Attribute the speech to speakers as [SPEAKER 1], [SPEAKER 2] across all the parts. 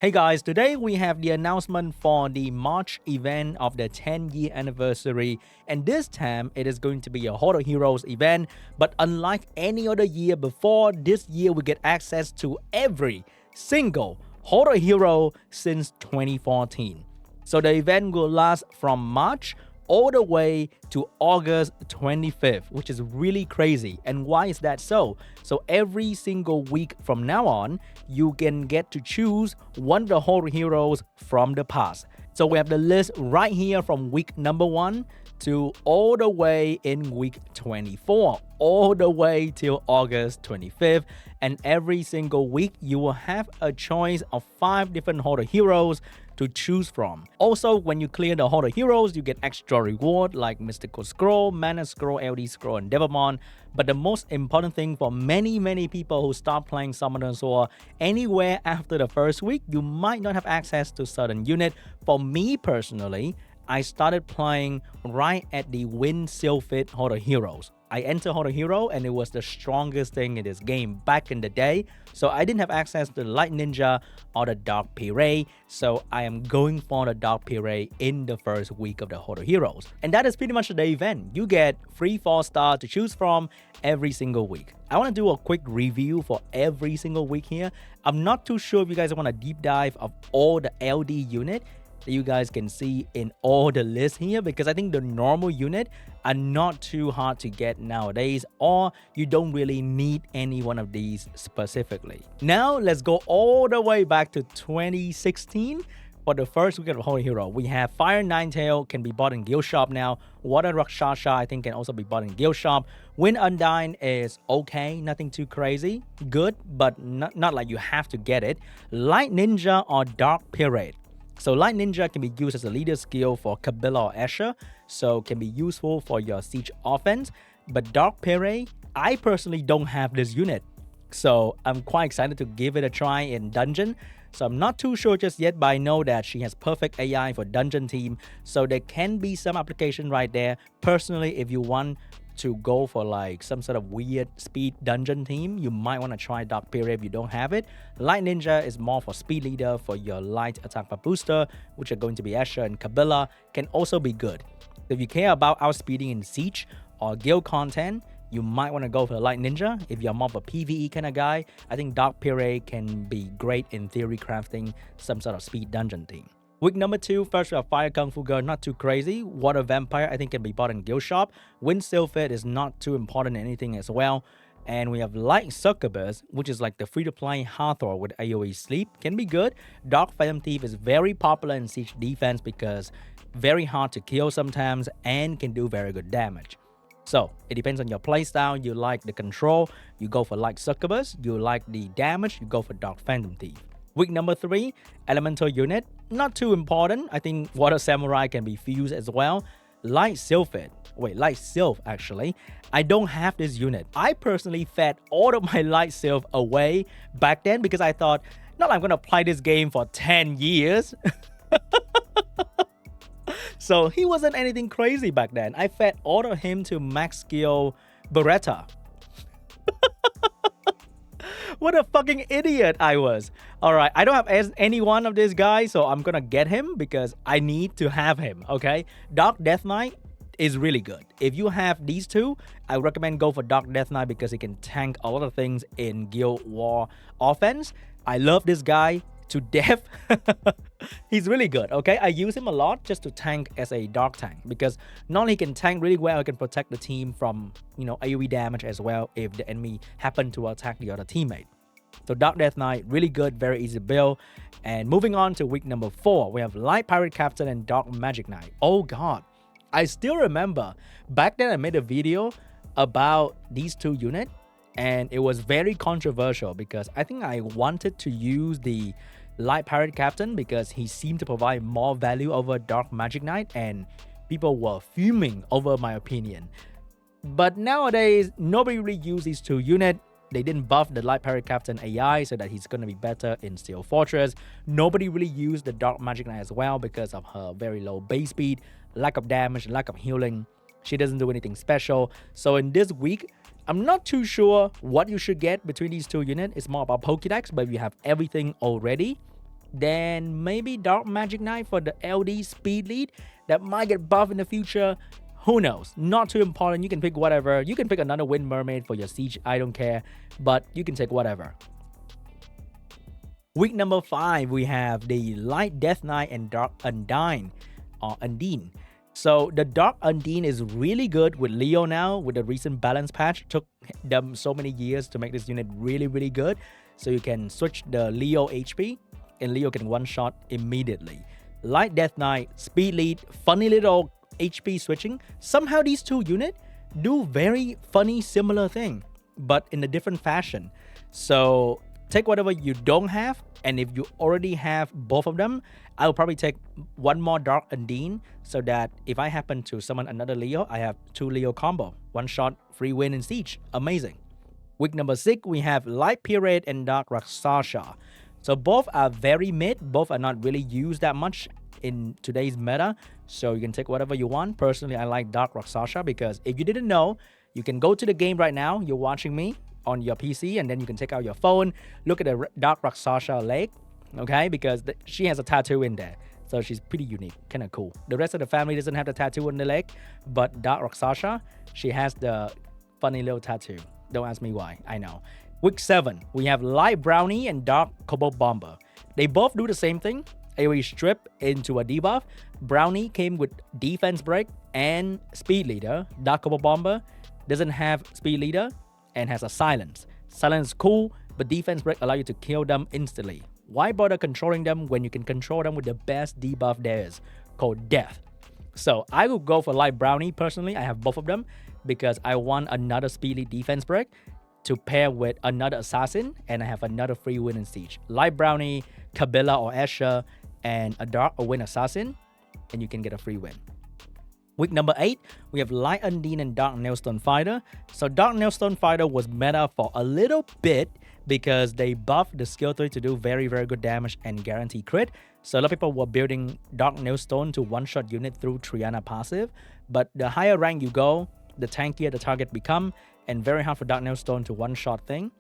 [SPEAKER 1] Hey guys, today we have the announcement for the March event of the 10-year anniversary, and this time it is going to be a Horde of Heroes event. But unlike any other year before, this year we get access to every single Horde of Hero since 2014. So the event will last from March all the way to August 25th, which is really crazy. And why is that so? So every single week from now on, you can get to choose one of the horror heroes from the past. So we have the list right here from week number 1 to all the way in week 24, all the way till August 25th. And every single week, you will have a choice of 5 different horror heroes to choose from. Also, when you clear the Horde of Heroes, you get extra reward like Mystical Scroll, Mana Scroll, LD Scroll, and Devamon. But the most important thing for many people who start playing Summoner Sword anywhere after the first week, you might not have access to certain unit. For me personally, I started playing right at the Wind Sylphid Horde of Heroes. I entered Horde of Hero and it was the strongest thing in this game back in the day. So I didn't have access to the Light Ninja or the Dark Pirate. So I am going for the Dark Pirate in the first week of the Horde of Heroes. And that is pretty much the event. You get free 4-star to choose from every single week. I want to do a quick review for every single week here. I'm not too sure if you guys want a deep dive of all the LD unit that you guys can see in all the lists here, because I think the normal unit are not too hard to get nowadays, or you don't really need any one of these specifically. Now let's go all the way back to 2016. For the first week of Holy Hero, we have Fire Ninetail can be bought in Guild Shop now. Water Rakshasha I think can also be bought in Guild Shop. Wind Undyne is okay, nothing too crazy. Good, but not like you have to get it. Light Ninja or Dark Pirate. So Light Ninja can be used as a leader skill for Kabila or Asher, so can be useful for your siege offense. But Dark Pirate, I personally don't have this unit, so I'm quite excited to give it a try in Dungeon. So I'm not too sure just yet, but I know that she has perfect AI for Dungeon team, so there can be some application right there. Personally, if you want to go for like some sort of weird speed dungeon team, you might want to try Dark Pirate if you don't have it. Light Ninja is more for speed leader for your light attack booster, which are going to be Asher and Kabila, can also be good. If you care about outspeeding in Siege or guild content, you might want to go for the Light Ninja. If you're more of a PvE kind of guy, I think Dark Pirate can be great in theory crafting some sort of speed dungeon team. Week number 2, first we have Fire Kung Fu Girl, not too crazy. Water Vampire, I think can be bought in Guild Shop. Wind Sylphid is not too important in anything as well. And we have Light Succubus, which is like the free-to-play Hathor with AoE Sleep, can be good. Dark Phantom Thief is very popular in Siege defense because very hard to kill sometimes and can do very good damage. So it depends on your playstyle. You like the control, you go for Light Succubus. You like the damage, you go for Dark Phantom Thief. Week number 3, Elemental unit, not too important. I think Water Samurai can be fused as well. Light Sylph actually. I don't have this unit. I personally fed all of my Light Sylph away back then because I thought, not like I'm gonna play this game for 10 years. So he wasn't anything crazy back then. I fed all of him to max skill Beretta. What a fucking idiot I was. Alright, I don't have any one of these guys, so I'm gonna get him because I need to have him, okay? Dark Death Knight is really good. If you have these two, I recommend go for Dark Death Knight because he can tank a lot of things in Guild War offense. I love this guy to death. He's really good, okay? I use him a lot just to tank as a dark tank because not only he can tank really well, he can protect the team from, AoE damage as well if the enemy happen to attack the other teammate. So Dark Death Knight, really good, very easy build. And moving on to week number 4, we have Light Pirate Captain and Dark Magic Knight. Oh god, I still remember back then I made a video about these two units and it was very controversial because I think I wanted to use the Light Pirate Captain because he seemed to provide more value over Dark Magic Knight and people were fuming over my opinion. But nowadays, nobody really uses these two units. They didn't buff the Light Pirate Captain AI so that he's going to be better in Steel Fortress. Nobody really used the Dark Magic Knight as well because of her very low base speed, lack of damage, lack of healing. She doesn't do anything special. So in this week, I'm not too sure what you should get between these two units. It's more about Pokédex, but if you have everything already, Then maybe Dark Magic Knight for the LD speed lead that might get buffed in the future. Who knows? Not too important. You can pick whatever. You can pick another Wind Mermaid for your siege. I don't care. But you can take whatever. Week number 5, we have the Light Death Knight and Dark Undine or Undine. So the Dark Undine is really good with Leo now. With the recent balance patch, it took them so many years to make this unit really good. So you can switch the Leo HP and Leo can one-shot immediately. Light Death Knight, speed lead, funny little HP switching. Somehow these two units do very funny similar thing, but in a different fashion. So take whatever you don't have, and if you already have both of them, I'll probably take one more Dark Undine so that if I happen to summon another Leo, I have 2 Leo combo. One shot, free win in Siege. Amazing. Week number 6, we have Light Pirate and Dark Rakshasa. So both are very mid. Both are not really used that much in today's meta. So you can take whatever you want. Personally, I like Dark Rakshasa because if you didn't know, you can go to the game right now. You're watching me on your PC, and then you can take out your phone, look at the Dark Rakshasa leg, okay? Because she has a tattoo in there, so she's pretty unique, kind of cool. The rest of the family doesn't have the tattoo on the leg, but Dark Rakshasa, she has the funny little tattoo. Don't ask me why, I know. Week 7, we have Light Brownie and Dark Cobalt Bomber. They both do the same thing. AoE strip into a debuff. Brownie came with defense break and speed leader. Dark Cobalt Bomber doesn't have speed leader and has a silence. Silence is cool, but defense break allow you to kill them instantly. Why bother controlling them when you can control them with the best debuff there is, called death? So I will go for Light Brownie personally. I have both of them because I want another speedy defense break to pair with another assassin, and I have another free win in Siege. Light Brownie, Kabila or Asher, and a Dark or Win Assassin, and you can get a free win. Week number 8, we have Light Undine and Dark Nailstone Fighter. So Dark Nailstone Fighter was meta for a little bit because they buffed the skill 3 to do very good damage and guarantee crit. So a lot of people were building Dark Nailstone to one-shot unit through Triana passive. But the higher rank you go, the tankier the target become, and very hard for Dark Nailstone to one-shot thing.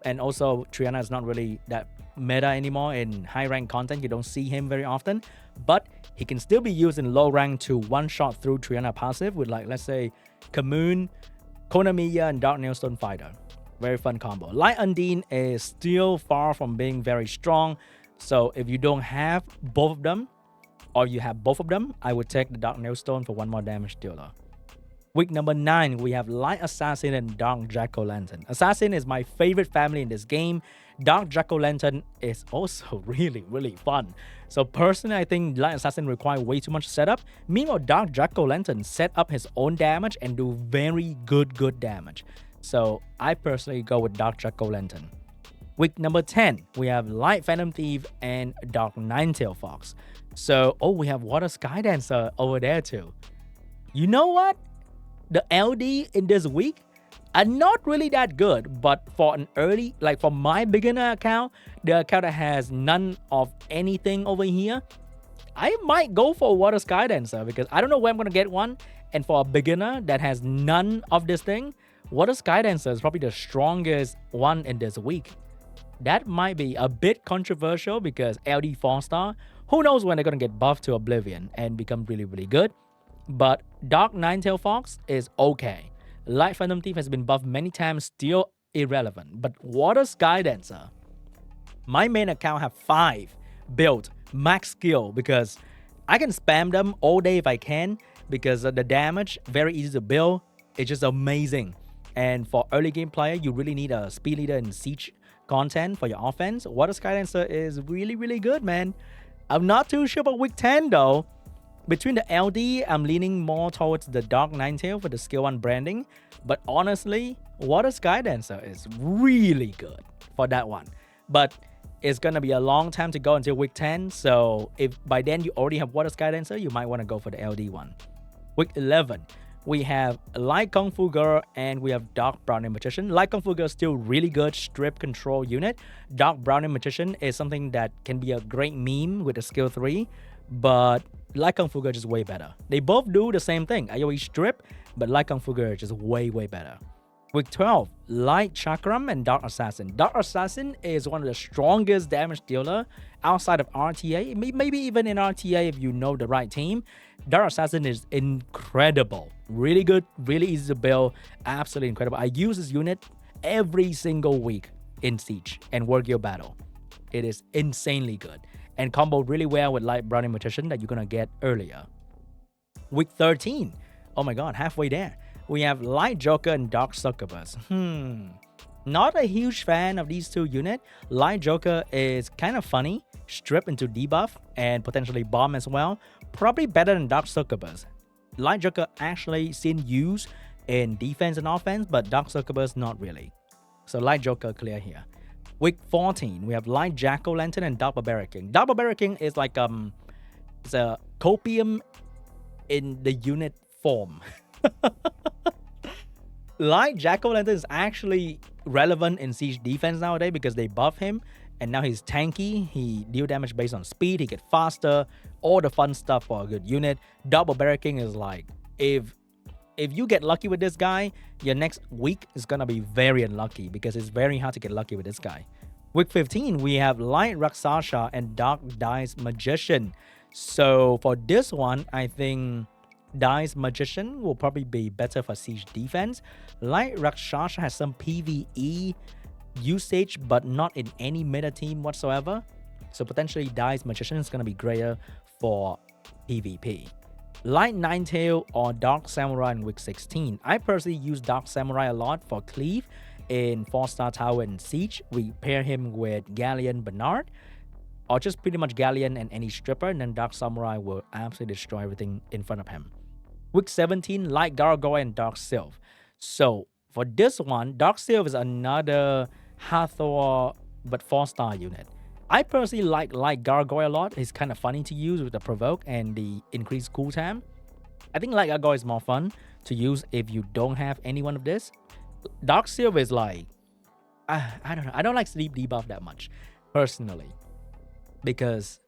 [SPEAKER 1] And also, Triana is not really that meta anymore in high-rank content. You don't see him very often. But he can still be used in low rank to one-shot through Triana passive with, like, let's say, Kamoon, Konamiya, and Dark Nailstone Fighter. Very fun combo. Light Undine is still far from being very strong. So if you don't have both of them, or you have both of them, I would take the Dark Nailstone for one more damage dealer. Week number 9, we have Light Assassin and Dark Jack-O-Lantern. Assassin is my favorite family in this game. Dark Jack-O-Lantern is also really fun. So personally, I think Light Assassin requires way too much setup. Meanwhile, Dark Jack-O-Lantern set up his own damage and do very good damage. So I personally go with Dark Jack-O-Lantern. Week number 10, we have Light Phantom Thief and Dark Ninetail Fox. So, we have Water Skydancer over there too. You know what? The LD in this week are not really that good, but for an early, like for my beginner account, the account that has none of anything over here, I might go for Water Skydancer because I don't know where I'm going to get one. And for a beginner that has none of this thing, Water Skydancer is probably the strongest one in this week. That might be a bit controversial because LD 4-star, who knows when they're going to get buffed to Oblivion and become really good. But Dark Ninetail Fox is okay. Light Phantom Thief has been buffed many times, still irrelevant. But Water Skydancer, my main account have 5 built max skill because I can spam them all day if I can because the damage, very easy to build. It's just amazing. And for early game player, you really need a speed leader and siege content for your offense. Water Skydancer is really good, man. I'm not too sure about week 10 though. Between the LD, I'm leaning more towards the Dark Ninetail for the skill 1 branding. But honestly, Water Skydancer is really good for that one. But it's going to be a long time to go until week 10. So if by then you already have Water Skydancer, you might want to go for the LD one. Week 11, we have Light Kung Fu Girl and we have Dark Brownie Magician. Light Kung Fu Girl is still really good strip control unit. Dark Brownie Magician is something that can be a great meme with the skill 3. But Light Kung Fu Girl is way better. They both do the same thing. AoE strip, but Light Kung Fu Girl is just way better. Week 12, Light Chakram and Dark Assassin. Dark Assassin is one of the strongest damage dealer outside of RTA, maybe even in RTA if you know the right team. Dark Assassin is incredible. Really good, really easy to build, absolutely incredible. I use this unit every single week in Siege and War Guild Battle. It is insanely good and combo really well with Light Brownie Magician that you're gonna get earlier. Week 13, oh my god, halfway there. We have Light Joker and Dark Succubus. Not a huge fan of these two units. Light Joker is kind of funny, strip into debuff, and potentially bomb as well. Probably better than Dark Succubus. Light Joker actually seen use in defense and offense, but Dark Succubus not really. So Light Joker clear here. Week 14, we have Light Jack-O-Lantern and Dark Barbarian King. Dark Barbarian King is like it's a copium in the unit form. Light Jack-O-Lantern is actually relevant in Siege defense nowadays because they buff him and now he's tanky. He deal damage based on speed, he get faster, all the fun stuff for a good unit. Double Barrack King is like, if you get lucky with this guy, your next week is gonna be very unlucky because it's very hard to get lucky with this guy. Week 15, we have Light Rakshasa and Dark Dice Magician. So for this one, I think Dice Magician will probably be better for Siege defense. Light Rakshasa has some PvE usage, but not in any meta team whatsoever. So potentially Dice Magician is going to be greater for PvP. Light Ninetail or Dark Samurai in week 16. I personally use Dark Samurai a lot for Cleave in 4-star Tower and Siege. We pair him with Galleon Bernard, or just pretty much Galleon and any stripper, and then Dark Samurai will absolutely destroy everything in front of him. Week 17, Light Gargoyle and Dark Sylph. So for this one, Dark Sylph is another Hathor but 4-star unit. I personally like Light Gargoyle a lot. It's kind of funny to use with the provoke and the increased cooltime. I think Light Gargoyle is more fun to use if you don't have any one of this. Dark Sylph is like, I don't know. I don't like sleep debuff that much personally, because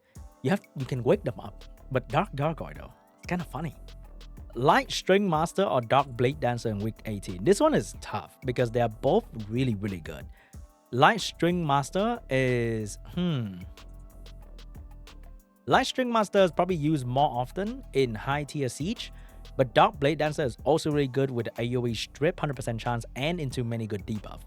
[SPEAKER 1] you can wake them up. But Dark Gargoyle though, it's kind of funny. Light String Master or Dark Blade Dancer in week 18. This one is tough because they are both really, really good. Light String Master is Light String Master is probably used more often in high tier Siege, but Dark Blade Dancer is also really good with AoE strip, 100% chance, and into many good debuff.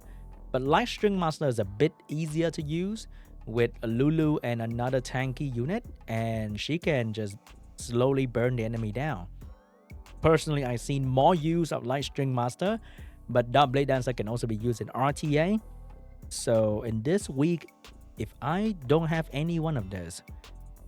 [SPEAKER 1] But Light String Master is a bit easier to use with a Lulu and another tanky unit, and she can just slowly burn the enemy down. Personally, I've seen more use of Light String Master, but Dark Blade Dancer can also be used in RTA. So in this week, if I don't have any one of this,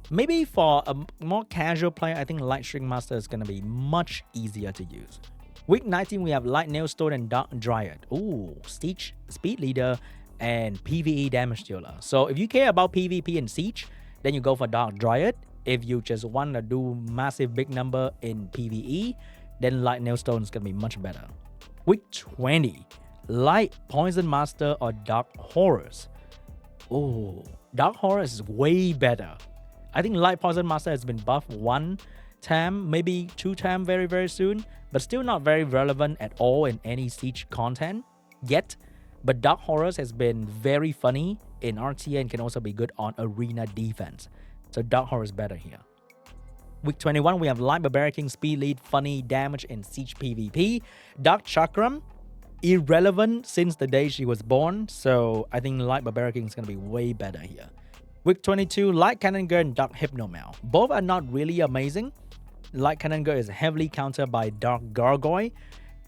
[SPEAKER 1] maybe for a more casual player, I think Light String Master is going to be much easier to use. Week 19, we have Light Nailstone and Dark Dryad. Ooh, Siege, Speed Leader, and PvE damage dealer. So if you care about PvP and Siege, then you go for Dark Dryad. If you just want to do massive big number in PvE, then Light Nailstone is going to be much better. Week 20, Light Poison Master or Dark Horrors. Oh, Dark Horrors is way better. I think Light Poison Master has been buffed 1 time, maybe 2 times very, very soon, but still not very relevant at all in any Siege content yet. But Dark Horrors has been very funny in RTA and can also be good on arena defense. So Dark Horror is better here. Week 21, we have Light Barbarian King, Speed Lead, funny damage in Siege PvP. Dark Chakram, irrelevant since the day she was born. So I think Light Barbarian King is going to be way better here. Week 22, Light Cannon Girl and Dark Hypnomel. Both are not really amazing. Light Cannon Girl is heavily countered by Dark Gargoyle,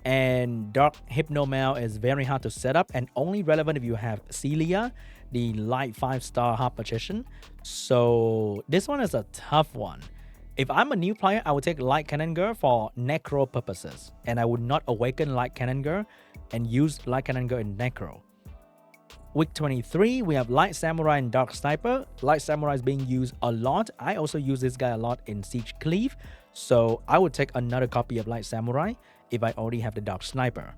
[SPEAKER 1] and Dark Hypnomel is very hard to set up and only relevant if you have Celia, the Light 5-star Harp Magician. So this one is a tough one. If I'm a new player, I would take Light Cannon Girl for Necro purposes, and I would not awaken Light Cannon Girl and use Light Cannon Girl in Necro. Week 23, we have Light Samurai and Dark Sniper. Light Samurai is being used a lot. I also use this guy a lot in Siege Cleave, so I would take another copy of Light Samurai if I already have the Dark Sniper.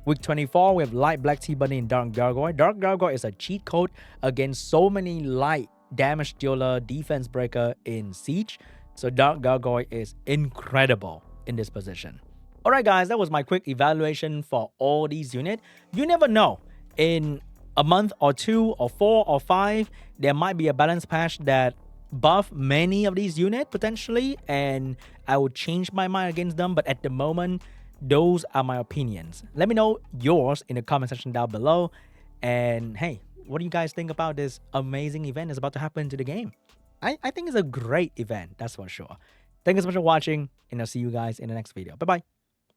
[SPEAKER 1] Week 24, we have Light Black Tea Bunny and Dark Gargoyle. Dark Gargoyle is a cheat code against so many light damage dealer, defense breaker in Siege. So Dark Gargoyle is incredible in this position. Alright guys, that was my quick evaluation for all these units. You never know, in a month or 2 or 4 or 5, there might be a balance patch that buff many of these units potentially, and I would change my mind against them. But at the moment, those are my opinions. Let me know yours in the comment section down below. And hey, what do you guys think about this amazing event that's about to happen to the game? I think it's a great event, that's for sure. Thank you so much for watching, and I'll see you guys in the next video. Bye bye.